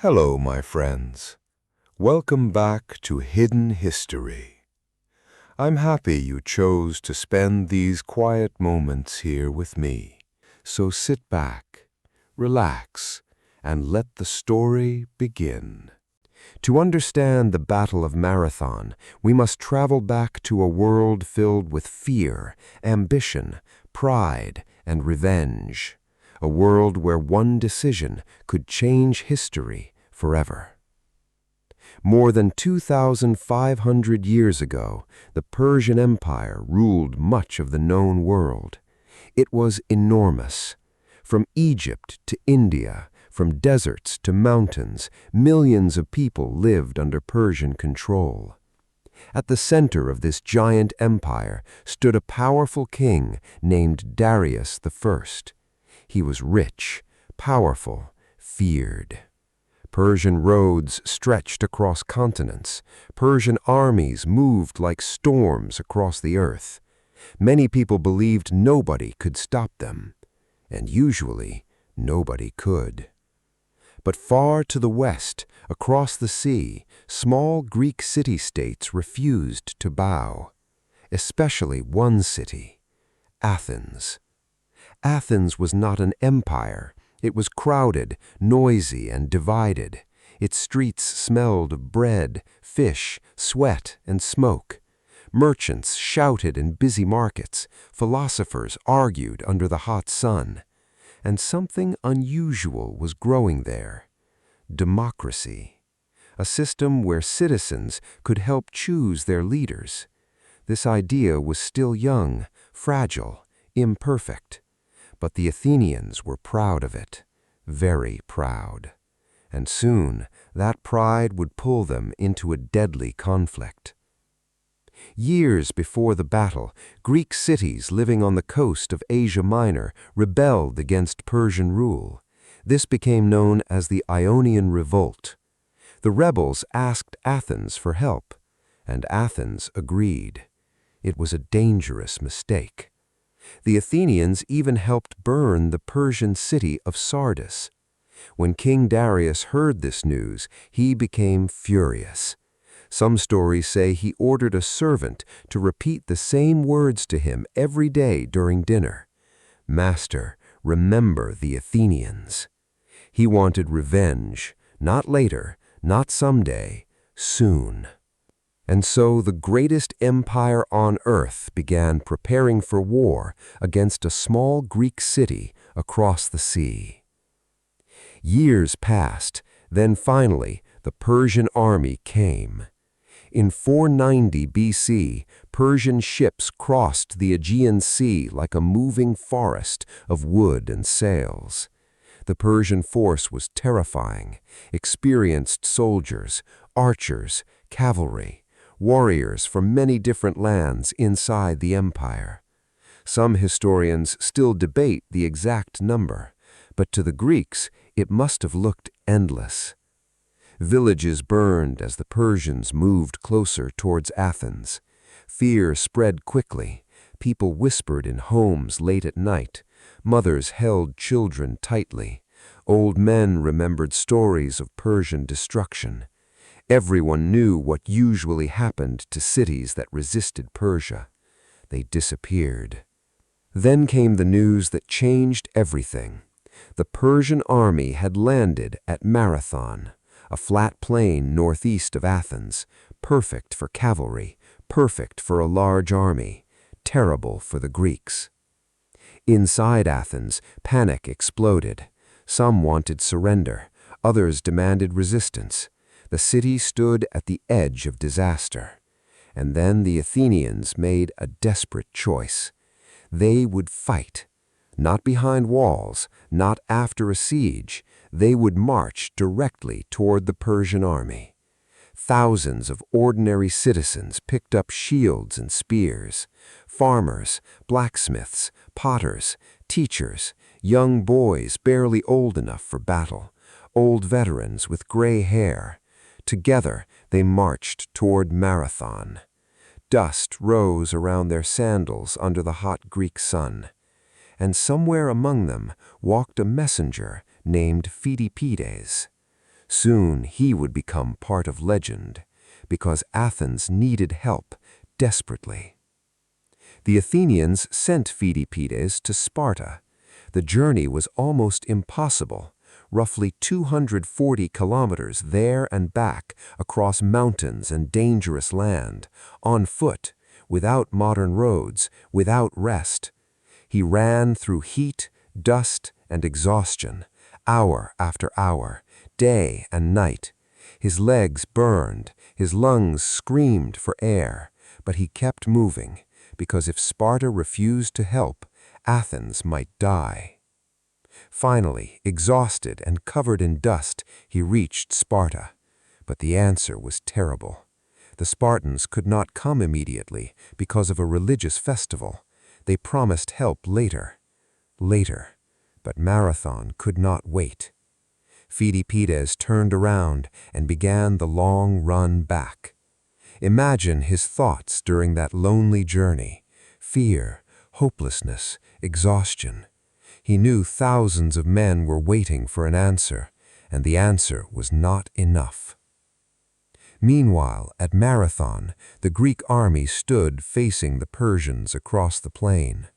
Hello, my friends. Welcome back to Hidden History. I'm happy you chose to spend these quiet moments here with me. So sit back, relax, and let the story begin. To understand the Battle of Marathon, we must travel back to a world filled with fear, ambition, pride, and revenge. A world where one decision could change history forever. More than 2,500 years ago, the Persian Empire ruled much of the known world. It was enormous. From Egypt to India, from deserts to mountains, millions of people lived under Persian control. At the center of this giant empire stood a powerful king named Darius I. He was rich, powerful, feared. Persian roads stretched across continents. Persian armies moved like storms across the earth. Many people believed nobody could stop them, and usually nobody could. But far to the west, across the sea, small Greek city-states refused to bow, especially one city, Athens. Athens was not an empire. It was crowded, noisy, and divided. Its streets smelled of bread, fish, sweat, and smoke. Merchants shouted in busy markets. Philosophers argued under the hot sun. And something unusual was growing there. Democracy. A system where citizens could help choose their leaders. This idea was still young, fragile, imperfect. But the Athenians were proud of it, very proud. And soon, that pride would pull them into a deadly conflict. Years before the battle, Greek cities living on the coast of Asia Minor rebelled against Persian rule. This became known as the Ionian Revolt. The rebels asked Athens for help, and Athens agreed. It was a dangerous mistake. The Athenians even helped burn the Persian city of Sardis. When King Darius heard this news, he became furious. Some stories say he ordered a servant to repeat the same words to him every day during dinner. "Master, remember the Athenians." He wanted revenge, not later, not someday, soon. And so the greatest empire on earth began preparing for war against a small Greek city across the sea. Years passed, then finally the Persian army came. In 490 BC, Persian ships crossed the Aegean Sea like a moving forest of wood and sails. The Persian force was terrifying. Experienced soldiers, archers, cavalry, warriors from many different lands inside the empire. Some historians still debate the exact number, but to the Greeks it must have looked endless. Villages burned as the Persians moved closer towards Athens. Fear spread quickly. People whispered in homes late at night. Mothers held children tightly. Old men remembered stories of Persian destruction. Everyone knew what usually happened to cities that resisted Persia. They disappeared. Then came the news that changed everything. The Persian army had landed at Marathon, a flat plain northeast of Athens, perfect for cavalry, perfect for a large army, terrible for the Greeks. Inside Athens, panic exploded. Some wanted surrender, others demanded resistance. The city stood at the edge of disaster. And then the Athenians made a desperate choice. They would fight. Not behind walls, not after a siege. They would march directly toward the Persian army. Thousands of ordinary citizens picked up shields and spears. Farmers, blacksmiths, potters, teachers, young boys barely old enough for battle, old veterans with gray hair. Together, they marched toward Marathon. Dust rose around their sandals under the hot Greek sun. And somewhere among them walked a messenger named Pheidippides. Soon he would become part of legend, because Athens needed help desperately. The Athenians sent Pheidippides to Sparta. The journey was almost impossible, roughly 240 kilometers there and back across mountains and dangerous land, on foot, without modern roads, without rest. He ran through heat, dust, and exhaustion, hour after hour, day and night. His legs burned, his lungs screamed for air, but he kept moving, because if Sparta refused to help, Athens might die. Finally, exhausted and covered in dust, he reached Sparta. But the answer was terrible. The Spartans could not come immediately because of a religious festival. They promised help later. But Marathon could not wait. Pheidippides turned around and began the long run back. Imagine his thoughts during that lonely journey: fear, hopelessness, exhaustion. He knew thousands of men were waiting for an answer, and the answer was not enough. Meanwhile, at Marathon, the Greek army stood facing the Persians across the plain.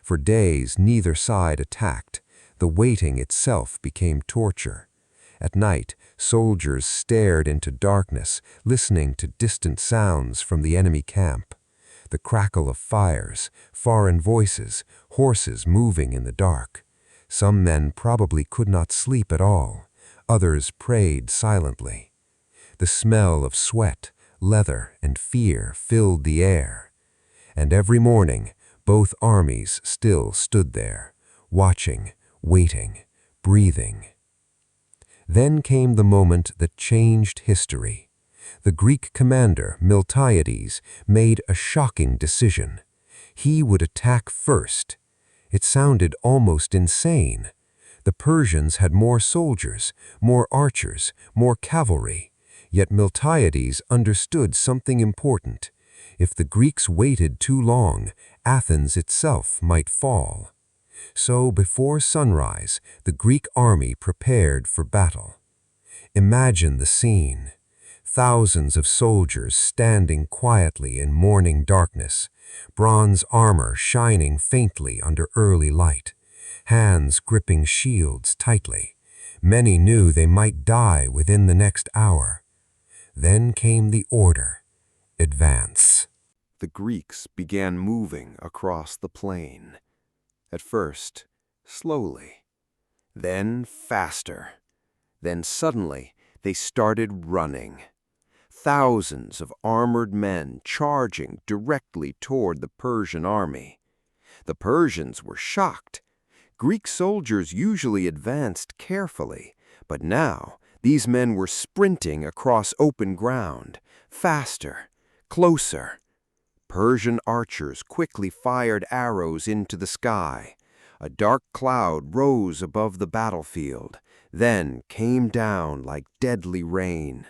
For days, neither side attacked. The waiting itself became torture. At night, soldiers stared into darkness, listening to distant sounds from the enemy camp. The crackle of fires, foreign voices, horses moving in the dark. Some men probably could not sleep at all. Others prayed silently. The smell of sweat, leather, and fear filled the air. And every morning, both armies still stood there, watching, waiting, breathing. Then came the moment that changed history. The Greek commander, Miltiades, made a shocking decision. He would attack first. It sounded almost insane. The Persians had more soldiers, more archers, more cavalry. Yet Miltiades understood something important. If the Greeks waited too long, Athens itself might fall. So before sunrise, the Greek army prepared for battle. Imagine the scene. Thousands of soldiers standing quietly in morning darkness, bronze armor shining faintly under early light, hands gripping shields tightly. Many knew they might die within the next hour. Then came the order: advance. The Greeks began moving across the plain. At first, slowly, then faster. Then suddenly, they started running. Thousands of armored men charging directly toward the Persian army. The Persians were shocked. Greek soldiers usually advanced carefully, but now these men were sprinting across open ground, faster, closer. Persian archers quickly fired arrows into the sky. A dark cloud rose above the battlefield, then came down like deadly rain.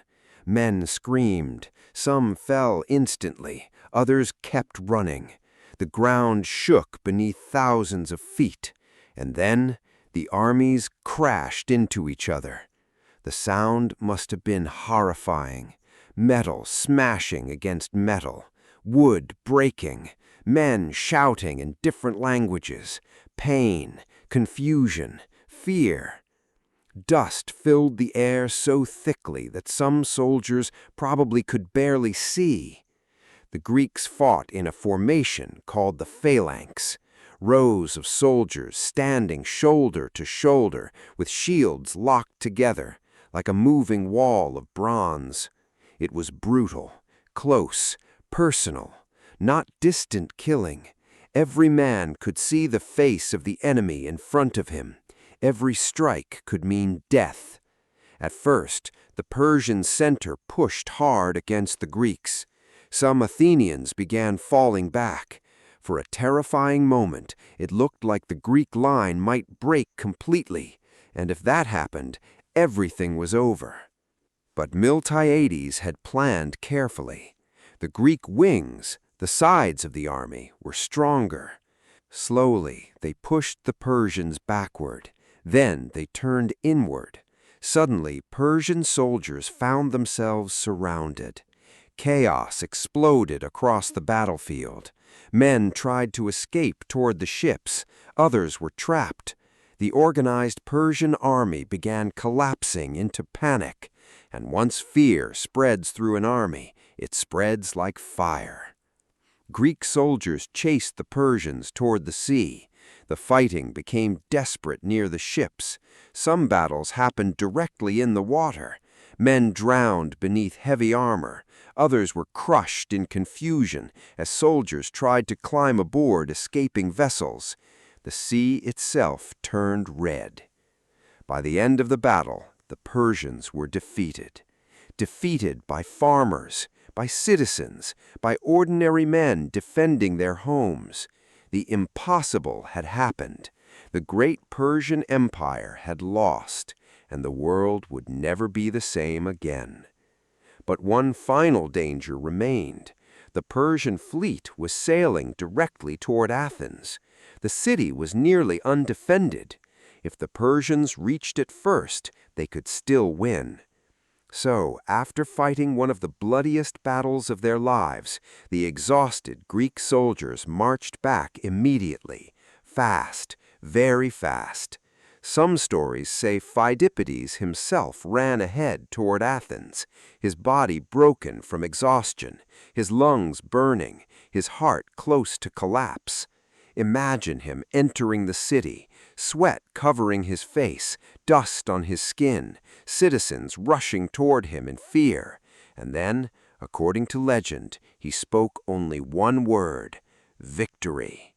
Men screamed, some fell instantly, others kept running. The ground shook beneath thousands of feet, and then the armies crashed into each other. The sound must have been horrifying. Metal smashing against metal, wood breaking, men shouting in different languages, pain, confusion, fear. Dust filled the air so thickly that some soldiers probably could barely see. The Greeks fought in a formation called the phalanx, rows of soldiers standing shoulder to shoulder with shields locked together, like a moving wall of bronze. It was brutal, close, personal, not distant killing. Every man could see the face of the enemy in front of him. Every strike could mean death. At first, the Persian center pushed hard against the Greeks. Some Athenians began falling back. For a terrifying moment, it looked like the Greek line might break completely, and if that happened, everything was over. But Miltiades had planned carefully. The Greek wings, the sides of the army, were stronger. Slowly, they pushed the Persians backward. Then they turned inward. Suddenly, Persian soldiers found themselves surrounded. Chaos exploded across the battlefield. Men tried to escape toward the ships. Others were trapped. The organized Persian army began collapsing into panic. And once fear spreads through an army, it spreads like fire. Greek soldiers chased the Persians toward the sea. The fighting became desperate near the ships. Some battles happened directly in the water. Men drowned beneath heavy armor. Others were crushed in confusion as soldiers tried to climb aboard escaping vessels. The sea itself turned red. By the end of the battle, the Persians were defeated. Defeated by farmers, by citizens, by ordinary men defending their homes. The impossible had happened. The great Persian Empire had lost, and the world would never be the same again. But one final danger remained. The Persian fleet was sailing directly toward Athens. The city was nearly undefended. If the Persians reached it first, they could still win. So, after fighting one of the bloodiest battles of their lives, the exhausted Greek soldiers marched back immediately, fast, very fast. Some stories say Phidippides himself ran ahead toward Athens, his body broken from exhaustion, his lungs burning, his heart close to collapse. Imagine him entering the city, sweat covering his face, dust on his skin, citizens rushing toward him in fear. And then, according to legend, he spoke only one word: victory.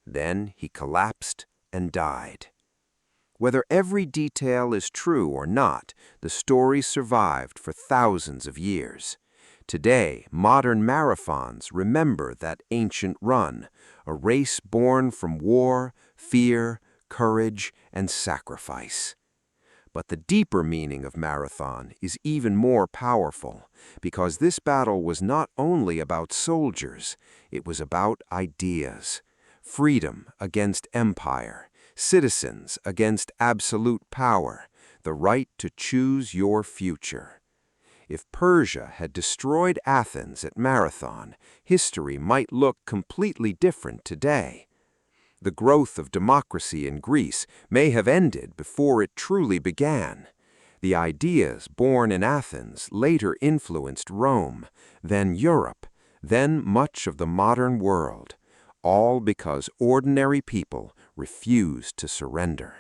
Then he collapsed and died. Whether every detail is true or not, the story survived for thousands of years. Today, modern marathons remember that ancient run, a race born from war, fear, courage, and sacrifice. But the deeper meaning of marathon is even more powerful, because this battle was not only about soldiers, it was about ideas. Freedom against empire, citizens against absolute power, the right to choose your future. If Persia had destroyed Athens at Marathon, history might look completely different today. The growth of democracy in Greece may have ended before it truly began. The ideas born in Athens later influenced Rome, then Europe, then much of the modern world, all because ordinary people refused to surrender.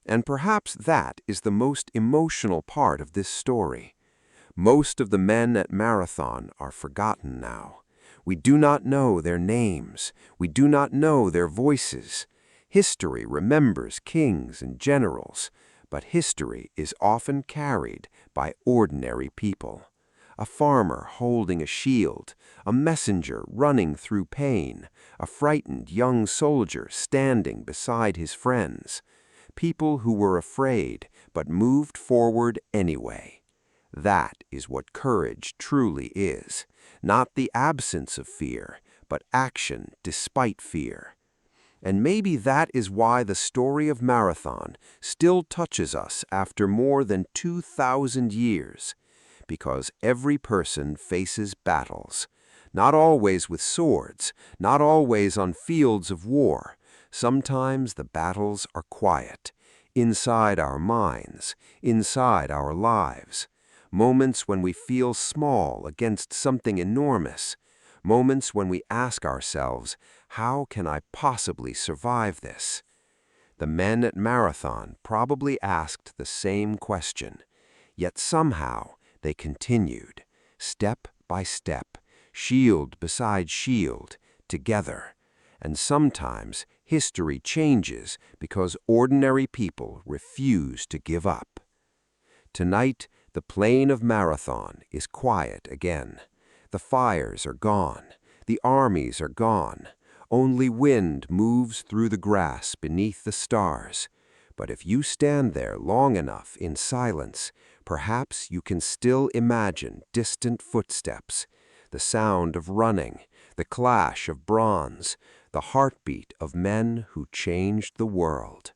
And perhaps that is the most emotional part of this story. Most of the men at Marathon are forgotten now. We do not know their names. We do not know their voices. History remembers kings and generals, but history is often carried by ordinary people. A farmer holding a shield, a messenger running through pain, a frightened young soldier standing beside his friends. People who were afraid but moved forward anyway. That is what courage truly is, not the absence of fear, but action despite fear. And maybe that is why the story of Marathon still touches us after more than 2,000 years, because every person faces battles, not always with swords, not always on fields of war. Sometimes the battles are quiet, inside our minds, inside our lives. Moments when we feel small against something enormous. Moments when we ask ourselves, how can I possibly survive this? The men at Marathon probably asked the same question, yet somehow they continued, step by step, shield beside shield, together. And sometimes history changes because ordinary people refuse to give up. Tonight, the plain of Marathon is quiet again. The fires are gone. The armies are gone. Only wind moves through the grass beneath the stars. But if you stand there long enough in silence, perhaps you can still imagine distant footsteps, the sound of running, the clash of bronze, the heartbeat of men who changed the world.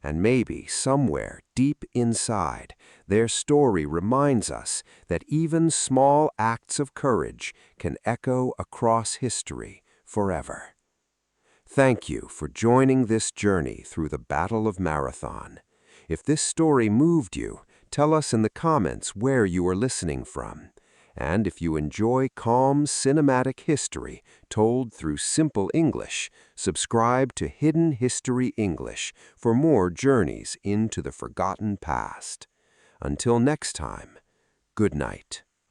And maybe somewhere deep inside, their story reminds us that even small acts of courage can echo across history forever. Thank you for joining this journey through the Battle of Marathon. If this story moved you, tell us in the comments where you are listening from. And if you enjoy calm cinematic history told through simple English, subscribe to Hidden History English for more journeys into the forgotten past. Until next time, good night.